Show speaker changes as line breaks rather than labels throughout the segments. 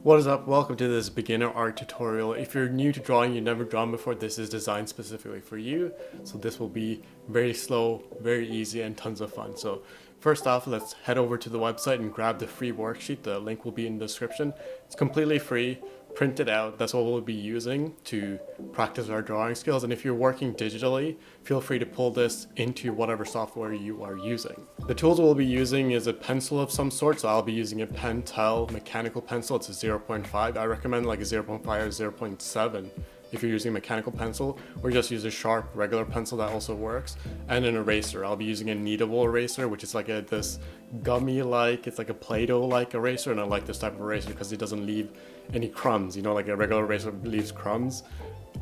What is up? Welcome to this beginner art tutorial. If you're new to drawing, you've never drawn before, this is designed specifically for you. So this will be very slow, very easy, and tons of fun. So first off, let's head over to the website and grab the free worksheet. The link will be in the description. It's completely free. Print it out. That's what we'll be using to practice our drawing skills. And if you're working digitally, feel free to pull this into whatever software you are using. The tools we'll be using is a pencil of some sort. So I'll be using a Pentel mechanical pencil. It's a 0.5. I recommend like a 0.5 or 0.7 if you're using a mechanical pencil, or just use a sharp regular pencil that also works, and an eraser. I'll be using a Kneadable eraser, which is like this gummy-like, it's like a Play-Doh-like eraser, and I like this type of eraser because it doesn't leave any crumbs. You know, like a regular eraser leaves crumbs.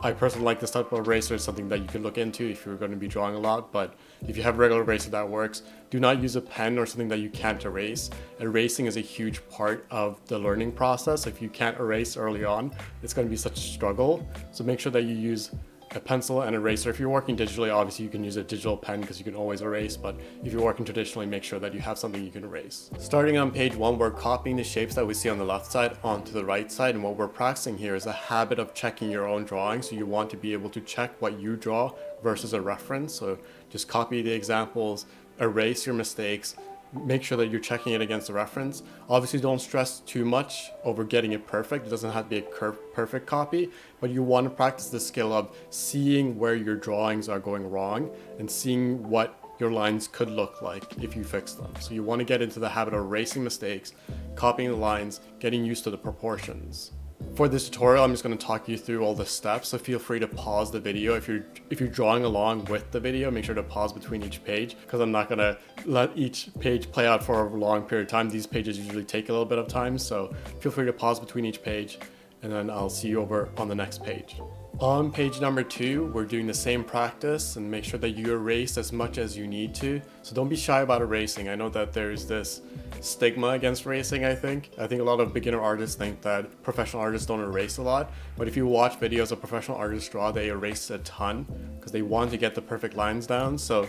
I personally like this type of eraser. It's something that you can look into if you're going to be drawing a lot, but if you have a regular eraser that works, do not use a pen or something that you can't erase. Erasing is a huge part of the learning process. If you can't erase early on, it's going to be such a struggle. So make sure that you use a pencil and eraser. If you're working digitally, obviously you can use a digital pen because you can always erase, but if you're working traditionally, make sure that you have something you can erase. Starting on page 1, we're copying the shapes that we see on the left side onto the right side, and what we're practicing here is a habit of checking your own drawing. So you want to be able to check what you draw versus a reference. So just copy the examples, erase your mistakes, make sure that you're checking it against the reference. Obviously don't stress too much over getting it perfect. It doesn't have to be a perfect copy, but you want to practice the skill of seeing where your drawings are going wrong and seeing what your lines could look like if you fix them. So you want to get into the habit of erasing mistakes, copying the lines, getting used to the proportions. For this tutorial, I'm just going to talk you through all the steps, so feel free to pause the video. If you're drawing along with the video, make sure to pause between each page, because I'm not going to let each page play out for a long period of time. These pages usually take a little bit of time, so feel free to pause between each page, and then I'll see you over on the next page. On page number 2, we're doing the same practice, and make sure that you erase as much as you need to. So don't be shy about erasing. I know that there's this stigma against erasing, I think. I think a lot of beginner artists think that professional artists don't erase a lot, but if you watch videos of professional artists draw, they erase a ton because they want to get the perfect lines down. So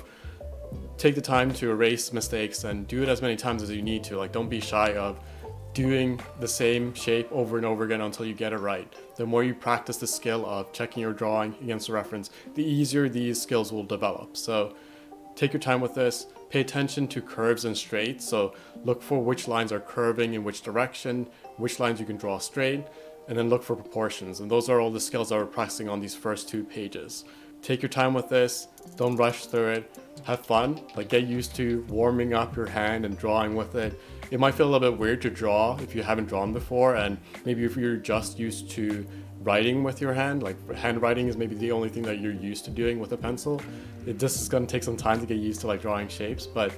take the time to erase mistakes and do it as many times as you need to. Like, don't be shy of doing the same shape over and over again until you get it right. The more you practice the skill of checking your drawing against the reference, the easier these skills will develop. So take your time with this. Pay attention to curves and straights. So look for which lines are curving in which direction, which lines you can draw straight, and then look for proportions. And those are all the skills that we're practicing on these first 2 pages. Take your time with this. Don't rush through it. Have fun. Like, get used to warming up your hand and drawing with it. It might feel a little bit weird to draw if you haven't drawn before, and maybe if you're just used to writing with your hand, like handwriting is maybe the only thing that you're used to doing with a pencil. It just is going to take some time to get used to like drawing shapes, but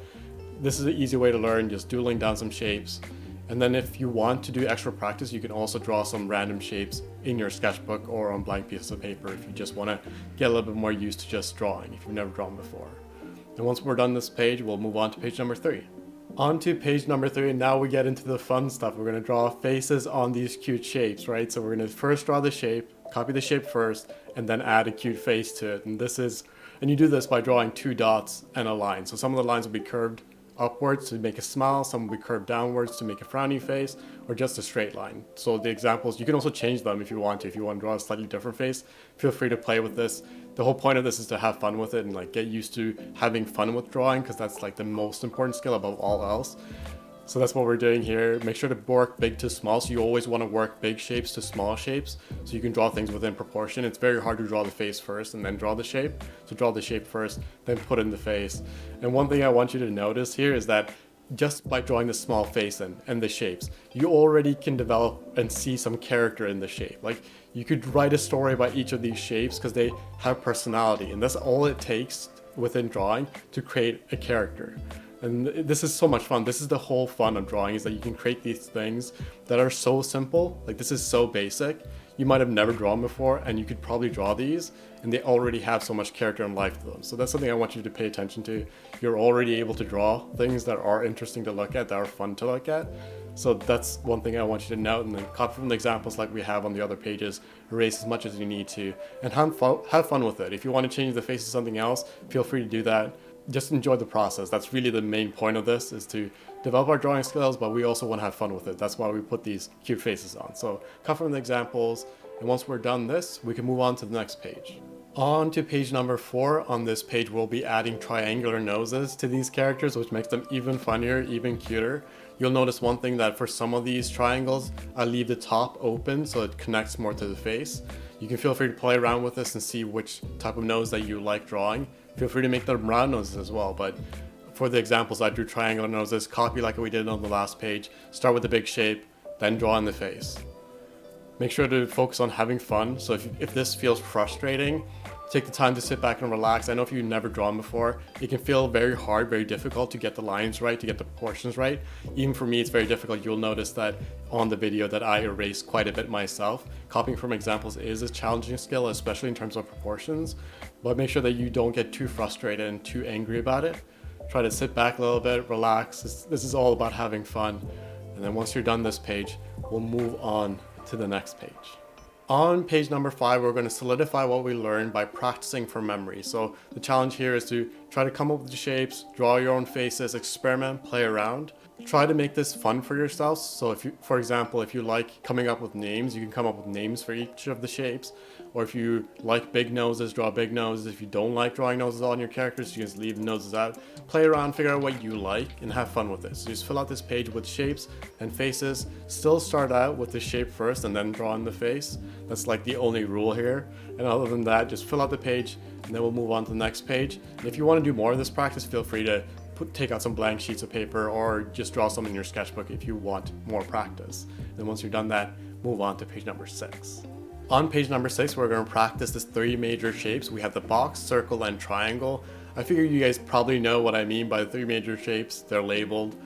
this is an easy way to learn, just doodling down some shapes. And then if you want to do extra practice, you can also draw some random shapes in your sketchbook or on blank pieces of paper if you just want to get a little bit more used to just drawing if you've never drawn before. And once we're done this page, we'll move on to page number 3. On to page number 3, and now we get into the fun stuff. We're going to draw faces on these cute shapes, right? So we're going to first draw the shape, copy the shape first, and then add a cute face to it. And you do this by drawing 2 dots and a line. So some of the lines will be curved upwards to make a smile, some will be curved downwards to make a frowny face, or just a straight line. So the examples, you can also change them if you want to. If you want to draw a slightly different face, feel free to play with this. The whole point of this is to have fun with it and like get used to having fun with drawing, because that's like the most important skill above all else. So that's what we're doing here. Make sure to work big to small. So you always want to work big shapes to small shapes so you can draw things within proportion. It's very hard to draw the face first and then draw the shape. So draw the shape first, then put in the face. And one thing I want you to notice here is that just by drawing the small face and the shapes, you already can develop and see some character in the shape. Like, you could write a story about each of these shapes because they have personality, and that's all it takes within drawing to create a character. And this is so much fun. This is the whole fun of drawing, is that you can create these things that are so simple. Like, this is so basic. You might have never drawn before, and you could probably draw these, and they already have so much character and life to them. So that's something I want you to pay attention to. You're already able to draw things that are interesting to look at, that are fun to look at. So that's one thing I want you to note, and then copy from the examples like we have on the other pages, erase as much as you need to, and have fun with it. If you want to change the face to something else, feel free to do that. just enjoy the process. That's really the main point of this, is to develop our drawing skills, but we also want to have fun with it. That's why we put these cute faces on. So cut from the examples, and once we're done this, we can move on to the next page. On to page number 4. On this page, we'll be adding triangular noses to these characters, which makes them even funnier, even cuter. You'll notice one thing, that for some of these triangles, I leave the top open so it connects more to the face. You can feel free to play around with this and see which type of nose that you like drawing. Feel free to make them round noses as well, but for the examples, I drew triangular noses. Copy like we did on the last page. Start with the big shape, then draw in the face. Make sure to focus on having fun. So if this feels frustrating, take the time to sit back and relax. I know if you've never drawn before, it can feel very hard, very difficult to get the lines right, to get the proportions right. Even for me, it's very difficult. You'll notice that on the video that I erase quite a bit myself. Copying from examples is a challenging skill, especially in terms of proportions, but make sure that you don't get too frustrated and too angry about it. Try to sit back a little bit, relax. This is all about having fun. And then once you're done this page, we'll move on to the next page. On page number 5, we're going to solidify what we learned by practicing from memory. So the challenge here is to try to come up with the shapes, draw your own faces, experiment, play around. Try to make this fun for yourselves. So if you, for example, if you like coming up with names, you can come up with names for each of the shapes. Or if you like big noses, draw big noses. If you don't like drawing noses on your characters, you just leave the noses out. Play around, figure out what you like, and have fun with this. So just fill out this page with shapes and faces. Still start out with the shape first and then draw in the face. That's like the only rule here. And other than that, just fill out the page and then we'll move on to the next page. And if you want to do more of this practice, feel free to take out some blank sheets of paper or just draw some in your sketchbook if you want more practice. And once you've done that, move on to page number 6. On page number 6, we're going to practice these 3 major shapes. We have the box, circle, and triangle. I figure you guys probably know what I mean by the 3 major shapes. They're labeled.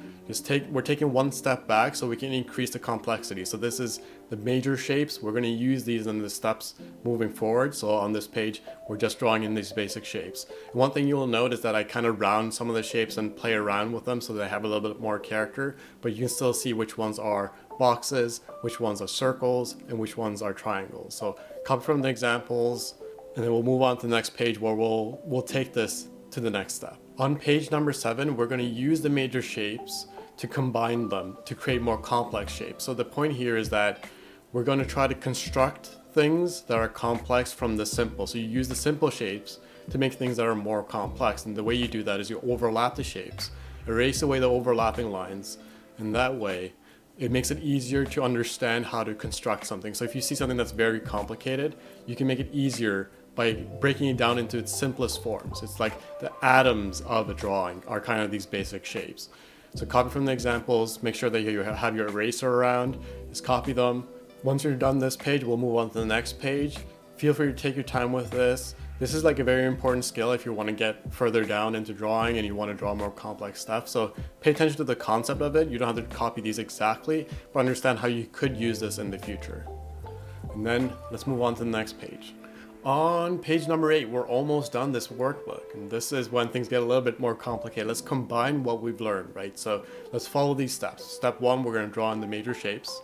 We're taking one step back so we can increase the complexity. So this is the major shapes. We're going to use these in the steps moving forward. So on this page, we're just drawing in these basic shapes. And one thing you will note is that I kind of round some of the shapes and play around with them so they have a little bit more character, but you can still see which ones are boxes, which ones are circles, and which ones are triangles. So copy from the examples, and then we'll move on to the next page where we'll take this to the next step. On page number 7, we're going to use the major shapes to combine them to create more complex shapes. So the point here is that we're going to try to construct things that are complex from the simple. So you use the simple shapes to make things that are more complex. And the way you do that is you overlap the shapes, erase away the overlapping lines, and that way it makes it easier to understand how to construct something. So if you see something that's very complicated, you can make it easier by breaking it down into its simplest forms. It's like the atoms of a drawing are kind of these basic shapes. So copy from the examples, make sure that you have your eraser around, just copy them. Once you're done this page, we'll move on to the next page. Feel free to take your time with this. This is like a very important skill if you want to get further down into drawing and you want to draw more complex stuff. So pay attention to the concept of it. You don't have to copy these exactly, but understand how you could use this in the future. And then let's move on to the next page. On page number 8, we're almost done this workbook, and this is when things get a little bit more complicated. Let's combine what we've learned, right? So let's follow these steps. Step 1, we're going to draw in the major shapes.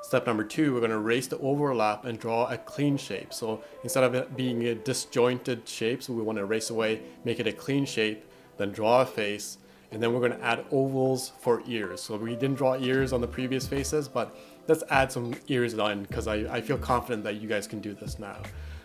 Step number 2, we're going to erase the overlap and draw a clean shape. So instead of it being a disjointed shape, so we want to erase away, make it a clean shape, then draw a face, and then we're going to add ovals for ears. So we didn't draw ears on the previous faces, but let's add some ears on because I feel confident that you guys can do this now.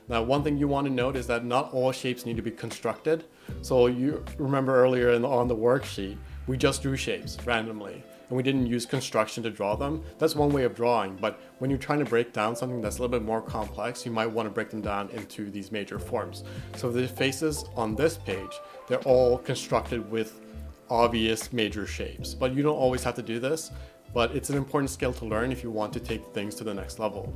Now, one thing you want to note is that not all shapes need to be constructed. So you remember earlier on the worksheet, we just drew shapes randomly and we didn't use construction to draw them. That's one way of drawing, but when you're trying to break down something that's a little bit more complex, you might want to break them down into these major forms. So the faces on this page, they're all constructed with obvious major shapes, but you don't always have to do this, but it's an important skill to learn if you want to take things to the next level.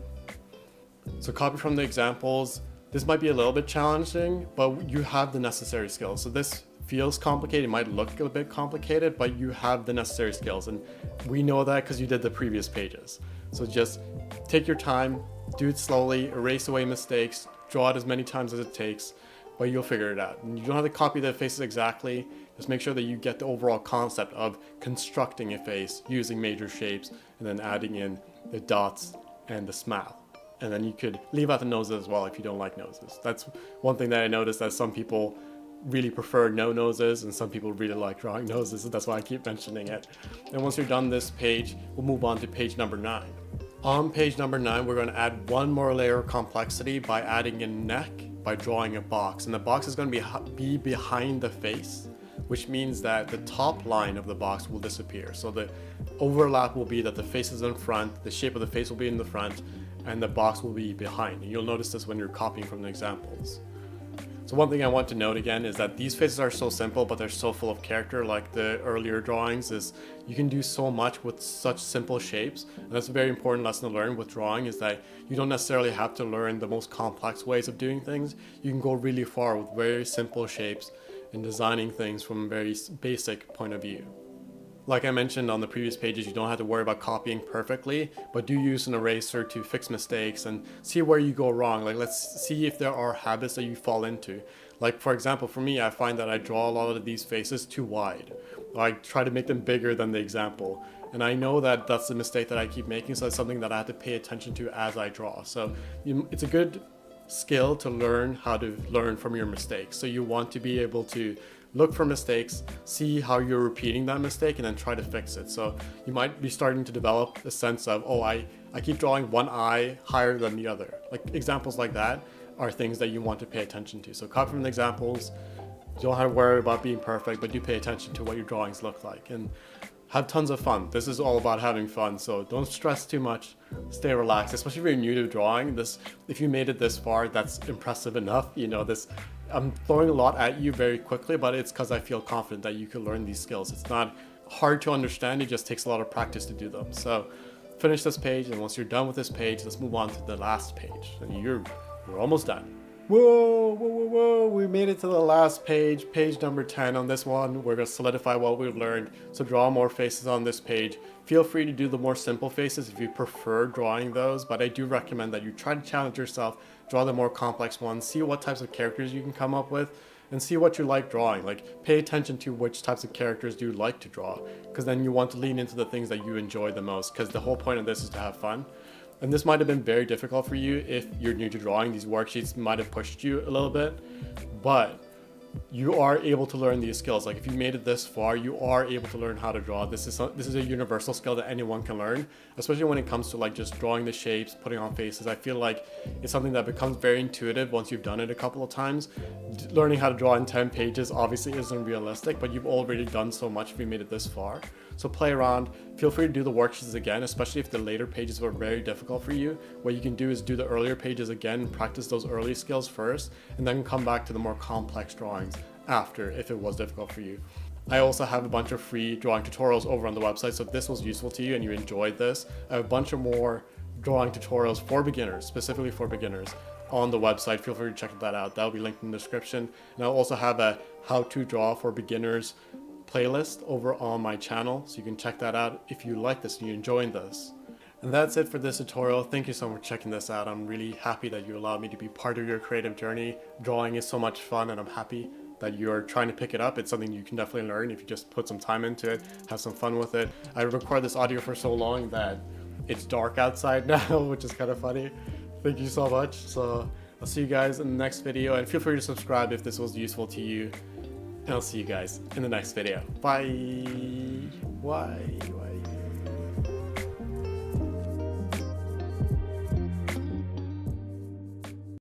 So copy from the examples. This might be a little bit challenging, but you have the necessary skills. So this feels complicated, it might look a bit complicated, but you have the necessary skills. And we know that because you did the previous pages. So just take your time, do it slowly, erase away mistakes, draw it as many times as it takes, but you'll figure it out. And you don't have to copy the faces exactly, just make sure that you get the overall concept of constructing a face using major shapes and then adding in the dots and the smile. And then you could leave out the noses as well if you don't like noses. That's one thing that I noticed that some people really prefer no noses, and some people really like drawing noses, so that's why I keep mentioning it. And once you're done this page, we'll move on to page number 9. On page number 9, we're going to add one more layer of complexity by adding a neck, by drawing a box. And the box is going to be behind the face, which means that the top line of the box will disappear. So the overlap will be that the face is in front, the shape of the face will be in the front, and the box will be behind. And you'll notice this when you're copying from the examples. So one thing I want to note again is that these faces are so simple, but they're so full of character. Like the earlier drawings, is you can do so much with such simple shapes. And that's a very important lesson to learn with drawing, is that you don't necessarily have to learn the most complex ways of doing things. You can go really far with very simple shapes and designing things from a very basic point of view. Like I mentioned on the previous pages, you don't have to worry about copying perfectly, but do use an eraser to fix mistakes and see where you go wrong. Like, let's see if there are habits that you fall into. Like, for example, for me, I find that I draw a lot of these faces too wide. I try to make them bigger than the example. And I know that that's the mistake that I keep making, so it's something that I have to pay attention to as I draw. So it's a good skill to learn how to learn from your mistakes. So you want to be able to look for mistakes, see how you're repeating that mistake, and then try to fix it. So you might be starting to develop a sense of, oh, I keep drawing one eye higher than the other. Like examples like that are things that you want to pay attention to. So copy from the examples. You don't have to worry about being perfect, but do pay attention to what your drawings look like. And have tons of fun. This is all about having fun, so don't stress too much. Stay relaxed, especially if you're new to drawing. If you made it this far, that's impressive enough. I'm throwing a lot at you very quickly, but it's because I feel confident that you can learn these skills. It's not hard to understand, it just takes a lot of practice to do them. So finish this page, and once you're done with this page, let's move on to the last page. And you're almost done. Whoa, we made it to the last page, page number 10. On this one, we're going to solidify what we've learned. So draw more faces on this page. Feel free to do the more simple faces if you prefer drawing those, but I do recommend that you try to challenge yourself, draw the more complex ones, see what types of characters you can come up with, and see what you like drawing. Like, pay attention to which types of characters do you like to draw, because then you want to lean into the things that you enjoy the most, because the whole point of this is to have fun. And this might have been very difficult for you if you're new to drawing. These worksheets might have pushed you a little bit, but you are able to learn these skills. Like, if you made it this far, you are able to learn how to draw. This is a universal skill that anyone can learn, especially when it comes to like just drawing the shapes, putting on faces. I feel like it's something that becomes very intuitive once you've done it a couple of times. Learning how to draw in 10 pages obviously isn't realistic, but you've already done so much if you made it this far. So play around, feel free to do the worksheets again, especially if the later pages were very difficult for you. What you can do is do the earlier pages again, practice those early skills first, and then come back to the more complex drawings after if it was difficult for you. I also have a bunch of free drawing tutorials over on the website, so if this was useful to you and you enjoyed this, I have a bunch of more drawing tutorials for beginners, specifically for beginners, on the website. Feel free to check that out. That'll be linked in the description. And I'll also have a how to draw for beginners playlist over on my channel, so you can check that out if you like this and you're enjoying this. And that's it for this tutorial. Thank you so much for checking this out. I'm really happy that you allowed me to be part of your creative journey. Drawing is so much fun, and I'm happy that you're trying to pick it up. It's something you can definitely learn if you just put some time into it, have some fun with it. I recorded this audio for so long that it's dark outside now, which is kind of funny. Thank you so much. So I'll see you guys in the next video, and feel free to subscribe if this was useful to you. And I'll see you guys in the next video. Bye. Why?